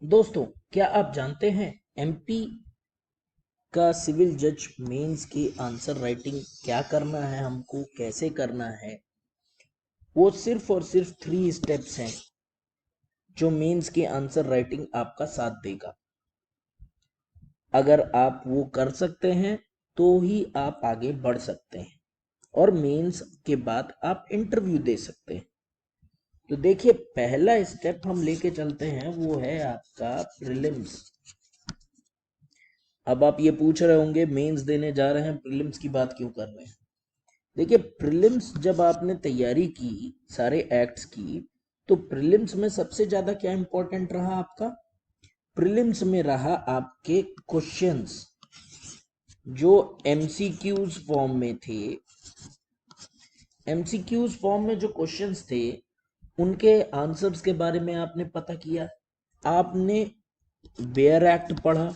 दोस्तों, क्या आप जानते हैं एमपी का सिविल जज मेंस की आंसर राइटिंग क्या करना है, हमको कैसे करना है। वो सिर्फ और सिर्फ 3 स्टेप्स हैं जो मेंस की आंसर राइटिंग आपका साथ देगा। अगर आप वो कर सकते हैं तो ही आप आगे बढ़ सकते हैं और मेंस के बाद आप इंटरव्यू दे सकते हैं। तो देखिए, पहला स्टेप हम लेके चलते हैं, वो है आपका प्रीलिम्स। अब आप ये पूछ रहे होंगे, मेंस देने जा रहे हैं, प्रीलिम्स की बात क्यों कर रहे हैं। देखिए, प्रीलिम्स जब आपने तैयारी की सारे एक्ट्स की, तो प्रीलिम्स में सबसे ज्यादा क्या इंपॉर्टेंट रहा आपका? प्रीलिम्स में रहा आपके क्वेश्चंस जो एमसीक्यूज फॉर्म में थे। एमसीक्यूज फॉर्म में जो क्वेश्चंस थे उनके आंसर्स के बारे में आपने पता किया, आपने बेयर एक्ट पढ़ा।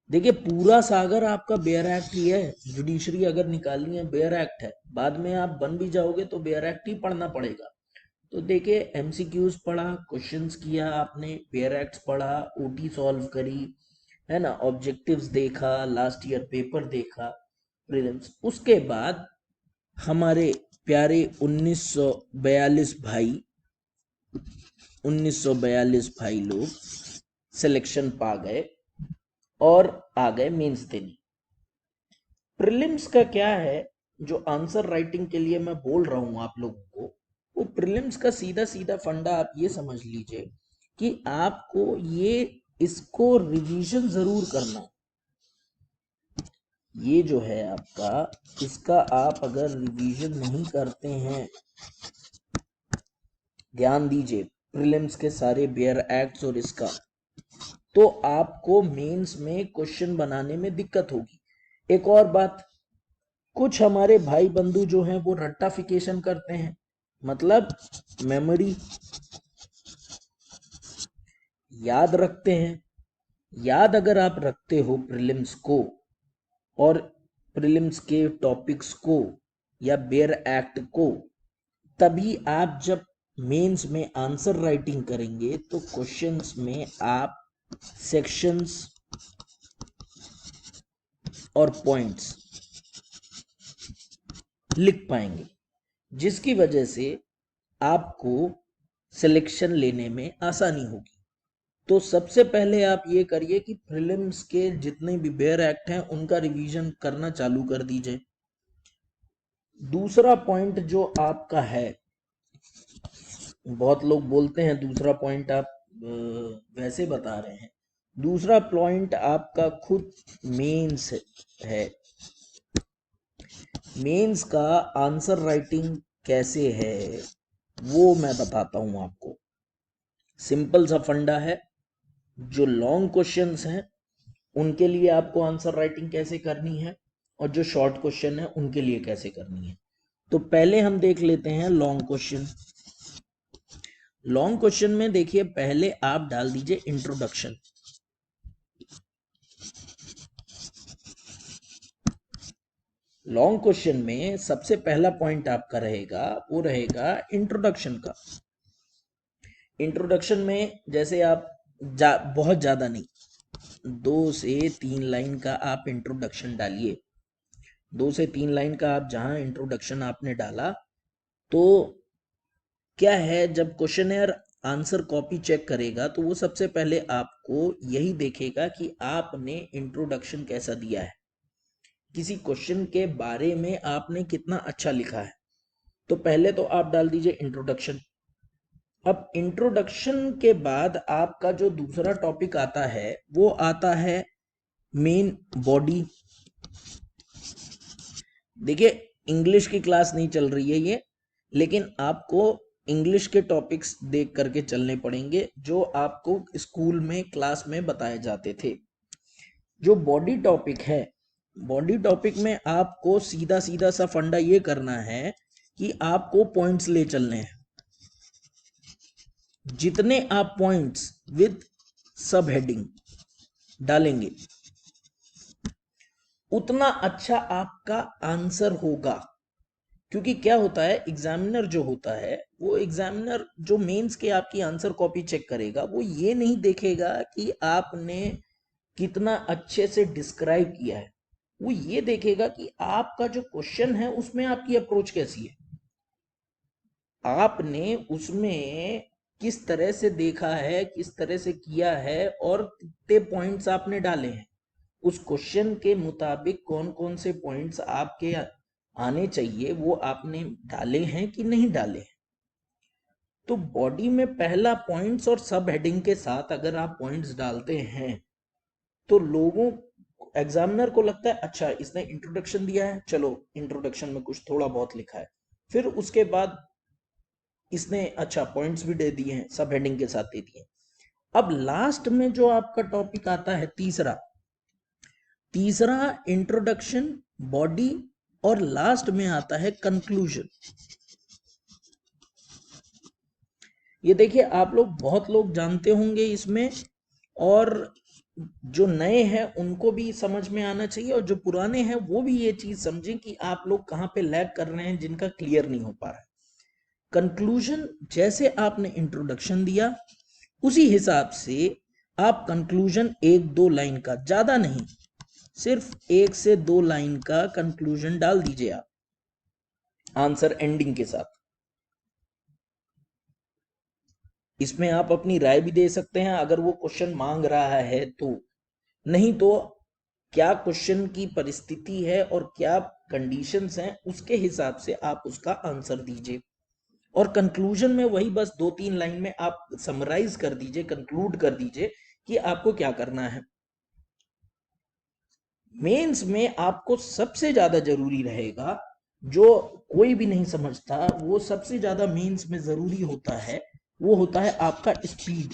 देखिए, पूरा सागर आपका बेयर एक्ट ही है। जुडिशरी अगर निकालनी है, बेयर एक्ट है। बाद में आप बन भी जाओगे तो बेयर एक्ट ही पढ़ना पड़ेगा। तो देखिए, एमसीक्यूज पढ़ा, क्वेश्चंस किया आपने, बेयर एक्ट पढ़ा, ओटी सॉल्व करी, है ना, ऑब्जेक्टिव्स देखा, लास्ट ईयर पेपर देखा, प्रीलिम्स। उसके बाद हमारे प्यारे 1942 भाई लोग सिलेक्शन पा गए और आ गए मेंस देने। प्रीलिम्स का क्या है, जो आंसर राइटिंग के लिए मैं बोल रहा हूं आप लोगों को, वो प्रीलिम्स का सीधा सीधा फंडा आप ये समझ लीजिए कि आपको ये इसको रिवीजन जरूर करना है। ये जो है आपका, इसका आप अगर रिवीजन नहीं करते हैं, ध्यान दीजिए, प्रीलिम्स के सारे बेयर एक्ट्स और इसका, तो आपको मेंस में क्वेश्चन बनाने में दिक्कत होगी। एक और बात, कुछ हमारे भाई बंधु जो हैं वो रट्टाफिकेशन करते हैं, मतलब मेमोरी याद रखते हैं। याद अगर आप रखते हो प्रीलिम्स को और प्रीलिम्स के टॉपिक्स को या बेयर एक्ट को, तभी आप जब मेंस में आंसर राइटिंग करेंगे तो क्वेश्चंस में आप सेक्शंस और पॉइंट्स लिख पाएंगे, जिसकी वजह से आपको सिलेक्शन लेने में आसानी होगी। तो सबसे पहले आप ये करिए कि प्रीलिम्स के जितने भी बेयर एक्ट हैं उनका रिवीजन करना चालू कर दीजिए। दूसरा पॉइंट जो आपका है, बहुत लोग बोलते हैं दूसरा पॉइंट आप वैसे बता रहे हैं, दूसरा पॉइंट आपका खुद मेंस है। मेंस का आंसर राइटिंग कैसे है वो मैं बताता हूं आपको। सिंपल सा फंडा है, जो लॉन्ग क्वेश्चंस हैं उनके लिए आपको आंसर राइटिंग कैसे करनी है और जो शॉर्ट क्वेश्चन है उनके लिए कैसे करनी है। तो पहले हम देख लेते हैं लॉन्ग क्वेश्चन। लॉन्ग क्वेश्चन में देखिए, पहले आप डाल दीजिए इंट्रोडक्शन। लॉन्ग क्वेश्चन में सबसे पहला पॉइंट आपका रहेगा, वो रहेगा इंट्रोडक्शन का। इंट्रोडक्शन में जैसे आप बहुत ज्यादा नहीं, 2 से 3 लाइन का आप इंट्रोडक्शन डालिए। 2 से 3 लाइन का आप जहां इंट्रोडक्शन आपने डाला, तो क्या है, जब क्वेश्चनर आंसर कॉपी चेक करेगा तो वो सबसे पहले आपको यही देखेगा कि आपने इंट्रोडक्शन कैसा दिया है, किसी क्वेश्चन के बारे में आपने कितना अच्छा लिखा है। तो पहले तो आप डाल दीजिए इंट्रोडक्शन। अब इंट्रोडक्शन के बाद आपका जो दूसरा टॉपिक आता है वो आता है मेन बॉडी। देखिए, इंग्लिश की क्लास नहीं चल रही है ये, लेकिन आपको इंग्लिश के टॉपिक्स देख करके चलने पड़ेंगे जो आपको स्कूल में क्लास में बताए जाते थे। जो बॉडी टॉपिक है, बॉडी टॉपिक में आपको सीधा सीधा सा फंडा ये करना है कि आपको पॉइंट्स ले चलने हैं। जितने आप पॉइंट्स विद सब हेडिंग डालेंगे उतना अच्छा आपका आंसर होगा। क्योंकि क्या होता है, एग्जामिनर जो होता है, वो एग्जामिनर जो मेंस के आपकी आंसर कॉपी चेक करेगा, वो ये नहीं देखेगा कि आपने कितना अच्छे से डिस्क्राइब किया है, वो ये देखेगा कि आपका जो क्वेश्चन है उसमें आपकी अप्रोच कैसी है, आपने उसमें किस तरह से देखा है, किस तरह से किया है, और कितने पॉइंट्स आपने डाले हैं, उस क्वेश्चन के मुताबिक कौन कौन से पॉइंट्स आपके आने चाहिए वो आपने डाले हैं कि नहीं डाले हैं। तो बॉडी में पहला पॉइंट्स और सब हेडिंग के साथ अगर आप पॉइंट्स डालते हैं तो लोगों, एग्जामिनर को लगता है अच्छा इसने इंट्रोडक्शन दिया है, चलो इंट्रोडक्शन में कुछ थोड़ा बहुत लिखा है, फिर उसके बाद इसने अच्छा पॉइंट्स भी दे दिए हैं, सब हेडिंग के साथ दे दिए। अब लास्ट में जो आपका टॉपिक आता है तीसरा इंट्रोडक्शन, बॉडी, और लास्ट में आता है कंक्लूजन। ये देखिए आप लोग, बहुत लोग जानते होंगे इसमें, और जो नए हैं उनको भी समझ में आना चाहिए, और जो पुराने हैं वो भी ये चीज समझें कि आप लोग कहाँ पे लैग कर रहे हैं, जिनका क्लियर नहीं हो पा रहा है। कंक्लूजन, जैसे आपने इंट्रोडक्शन दिया उसी हिसाब से आप कंक्लूजन 1-2 लाइन का, ज्यादा नहीं, सिर्फ 1 से 2 लाइन का कंक्लूजन डाल दीजिए आप आंसर एंडिंग के साथ। इसमें आप अपनी राय भी दे सकते हैं अगर वो क्वेश्चन मांग रहा है तो, नहीं तो क्या क्वेश्चन की परिस्थिति है और क्या कंडीशंस हैं उसके हिसाब से आप उसका आंसर दीजिए, और कंक्लूजन में वही बस 2-3 लाइन में आप समराइज कर दीजिए, कंक्लूड कर दीजिए कि आपको क्या करना है। मेंस में आपको सबसे ज्यादा जरूरी रहेगा, जो कोई भी नहीं समझता, वो सबसे ज्यादा मेंस में जरूरी होता है, वो होता है आपका स्पीड।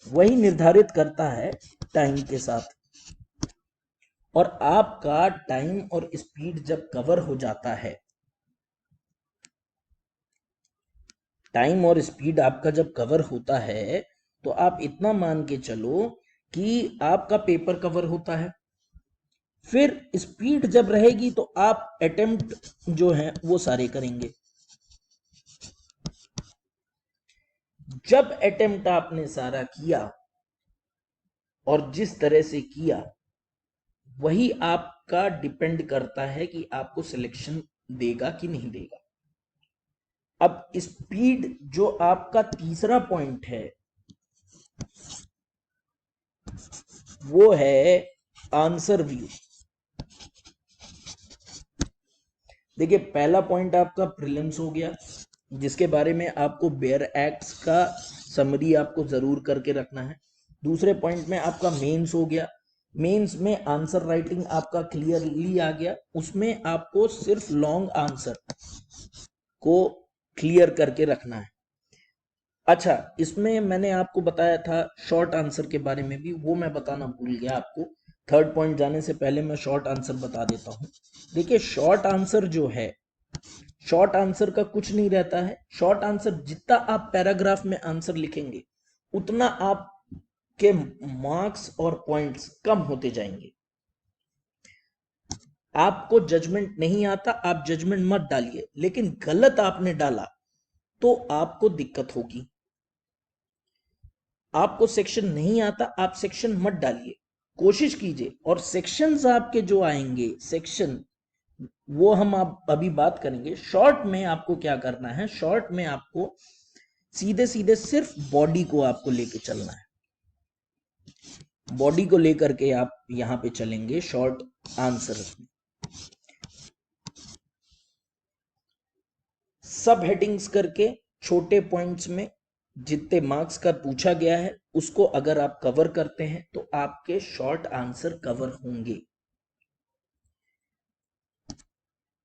वही निर्धारित करता है टाइम के साथ, और आपका टाइम और स्पीड जब कवर हो जाता है, टाइम और स्पीड आपका जब कवर होता है, तो आप इतना मान के चलो कि आपका पेपर कवर होता है। फिर स्पीड जब रहेगी तो आप अटेम्प्ट जो है वो सारे करेंगे। जब अटेम्प्ट आपने सारा किया और जिस तरह से किया, वही आपका डिपेंड करता है कि आपको सिलेक्शन देगा कि नहीं देगा। अब स्पीड जो आपका तीसरा पॉइंट है वो है आंसर व्यू। देखिए पहला पॉइंट आपका प्रीलिम्स हो गया, जिसके बारे में आपको बेयर एक्ट्स का समरी आपको जरूर करके रखना है। दूसरे पॉइंट में आपका मेंस हो गया, मेंस में आंसर राइटिंग आपका क्लियरली आ गया, उसमें आपको सिर्फ लॉन्ग आंसर को क्लियर करके रखना है। अच्छा, इसमें मैंने आपको बताया था शॉर्ट आंसर के बारे में भी, वो मैं बताना भूल गया आपको। थर्ड पॉइंट जाने से पहले मैं शॉर्ट आंसर बता देता हूं। देखिए शॉर्ट आंसर जो है, शॉर्ट आंसर का कुछ नहीं रहता है। शॉर्ट आंसर जितना आप पैराग्राफ में आंसर लिखेंगे उतना आपके मार्क्स और पॉइंट्स कम होते जाएंगे। आपको जजमेंट नहीं आता, आप जजमेंट मत डालिए, लेकिन गलत आपने डाला तो आपको दिक्कत होगी। आपको सेक्शन नहीं आता, आप सेक्शन मत डालिए, कोशिश कीजिए। और सेक्शंस आपके जो आएंगे, सेक्शन वो हम आप अभी बात करेंगे। शॉर्ट में आपको क्या करना है, शॉर्ट में आपको सीधे सीधे सिर्फ बॉडी को आपको लेके चलना है, बॉडी को लेकर के आप यहां पे चलेंगे शॉर्ट आंसर में। सब हेडिंग्स करके छोटे पॉइंट्स में जितने मार्क्स का पूछा गया है उसको अगर आप कवर करते हैं तो आपके शॉर्ट आंसर कवर होंगे।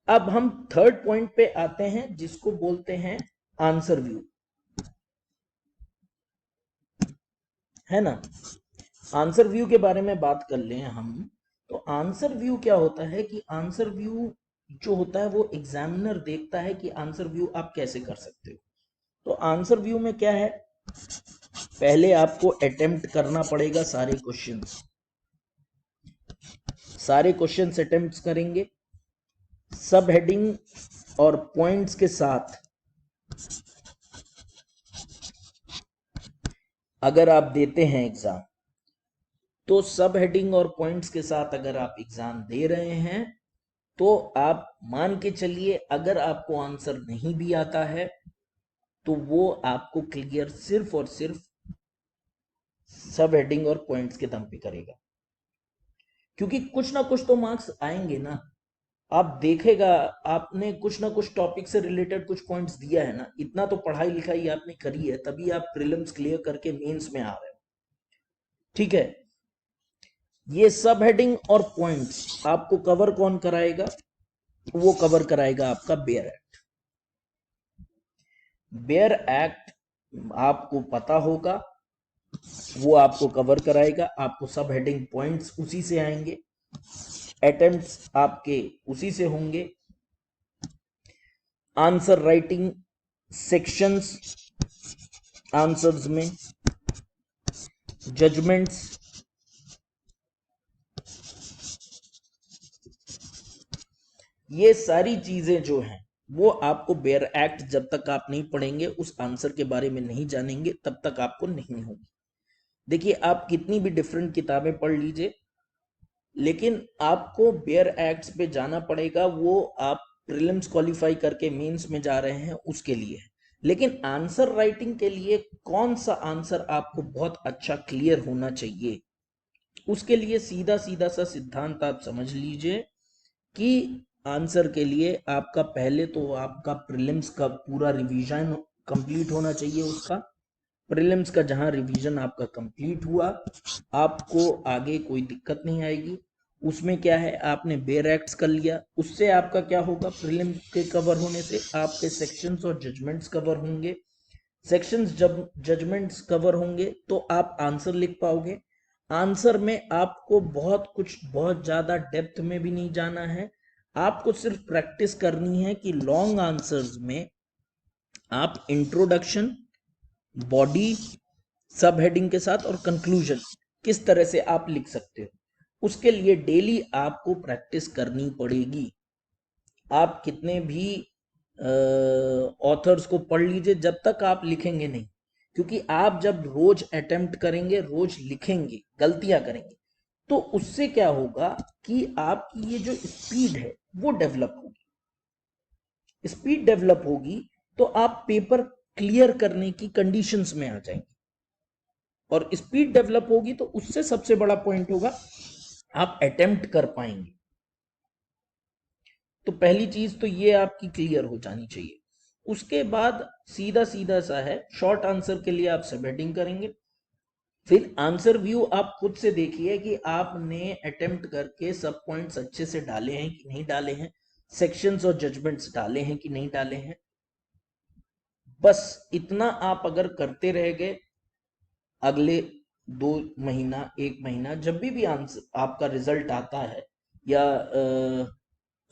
अब हम थर्ड पॉइंट पे आते हैं जिसको बोलते हैं आंसर व्यू, है ना। आंसर व्यू के बारे में बात कर लें हम, तो आंसर व्यू क्या होता है कि आंसर व्यू जो होता है वो एग्जामिनर देखता है कि आंसर व्यू आप कैसे कर सकते हो। तो आंसर व्यू में क्या है, पहले आपको अटेम्प्ट करना पड़ेगा सारे क्वेश्चंस, सारे क्वेश्चंस अटेम्प्ट करेंगे। सब हेडिंग और पॉइंट्स के साथ अगर आप देते हैं एग्जाम, तो सब हेडिंग और पॉइंट्स के साथ अगर आप एग्जाम दे रहे हैं, तो आप मान के चलिए अगर आपको आंसर नहीं भी आता है तो वो आपको क्लियर सिर्फ और सिर्फ सब हेडिंग और पॉइंट्स के दम पे करेगा, क्योंकि कुछ ना कुछ तो मार्क्स आएंगे ना। आप देखेगा, आपने कुछ ना कुछ टॉपिक से रिलेटेड कुछ पॉइंट्स दिया है ना, इतना तो पढ़ाई लिखाई आपने करी है, तभी आप प्रीलिम्स क्लियर करके मेंस में आ रहे हो। ठीक है, ये सब हेडिंग और पॉइंट्स आपको कवर कौन कराएगा? वो कवर कराएगा आपका बेयर एक्ट। बेयर एक्ट आपको पता होगा, वो आपको कवर कराएगा, आपको सब हेडिंग पॉइंट्स उसी से आएंगे, अटेम्प्ट्स आपके उसी से होंगे, आंसर राइटिंग सेक्शंस आंसर्स में, जजमेंट्स, ये सारी चीजें जो हैं वो आपको बेयर एक्ट जब तक आप नहीं पढ़ेंगे, उस आंसर के बारे में नहीं जानेंगे, तब तक आपको नहीं होगी। देखिए, आप कितनी भी डिफरेंट किताबें पढ़ लीजिए, लेकिन आपको बेयर एक्ट्स पे जाना पड़ेगा। वो आप प्रीलिम्स क्वालिफाई करके मेंस में जा रहे हैं उसके लिए है, लेकिन आंसर राइटिंग के लिए कौन सा आंसर आपको बहुत अच्छा क्लियर होना चाहिए, उसके लिए सीधा सीधा सा सिद्धांत आप समझ लीजिए कि आंसर के लिए आपका पहले तो आपका प्रीलिम्स का पूरा रिवीजन कंप्लीट होना चाहिए। उसका प्रीलिम्स का जहां रिवीजन आपका कंप्लीट हुआ, आपको आगे कोई दिक्कत नहीं आएगी। उसमें क्या है, आपने बेयर एक्ट्स कर लिया, उससे आपका क्या होगा, प्रीलिम्स के कवर होने से आपके सेक्शंस और जजमेंट्स कवर होंगे। सेक्शंस जब जजमेंट्स कवर होंगे तो आप आंसर लिख पाओगे। आंसर में आपको बहुत कुछ बहुत ज्यादा डेप्थ में भी नहीं जाना है, आपको सिर्फ प्रैक्टिस करनी है कि लॉन्ग आंसर्स में आप इंट्रोडक्शन, बॉडी, सब हेडिंग के साथ और कंक्लूजन किस तरह से आप लिख सकते हो, उसके लिए डेली आपको प्रैक्टिस करनी पड़ेगी। आप कितने भी ऑथर्स को पढ़ लीजिए, जब तक आप लिखेंगे नहीं, क्योंकि आप जब रोज अटेम्प्ट करेंगे, रोज लिखेंगे, गलतियां करेंगे, तो उससे क्या होगा कि आपकी ये जो स्पीड है वो डेवलप होगी। स्पीड डेवलप होगी तो आप पेपर क्लियर करने की कंडीशंस में आ जाएंगे, और स्पीड डेवलप होगी तो उससे सबसे बड़ा पॉइंट होगा आप अटेम्प्ट कर पाएंगे। तो पहली चीज तो ये आपकी क्लियर हो जानी चाहिए। उसके बाद सीधा सीधा सा है, शॉर्ट आंसर के लिए आप सब हेडिंग करेंगे, फिर आंसर व्यू आप खुद से देखिए कि आपने अटेम्प्ट करके सब पॉइंट्स अच्छे से डाले हैं कि नहीं डाले हैं, सेक्शंस और जजमेंट्स डाले हैं कि नहीं डाले हैं। बस इतना आप अगर करते रह गए, अगले 2 महीना 1 महीना जब भी आंसर आपका रिजल्ट आता है, या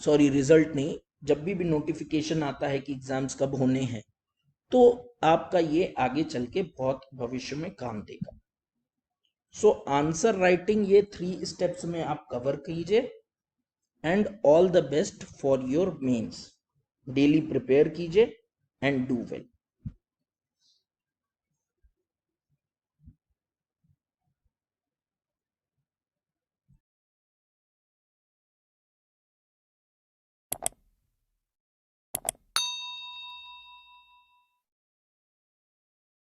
सॉरी रिजल्ट नहीं, जब भी नोटिफिकेशन आता है कि एग्जाम्स कब होने हैं, तो आपका ये आगे चल के बहुत भविष्य में काम देगा। सो आंसर राइटिंग ये 3 स्टेप्स में आप कवर कीजिए, and all the best for your mains. Daily prepare कीजिए एंड डू वेल।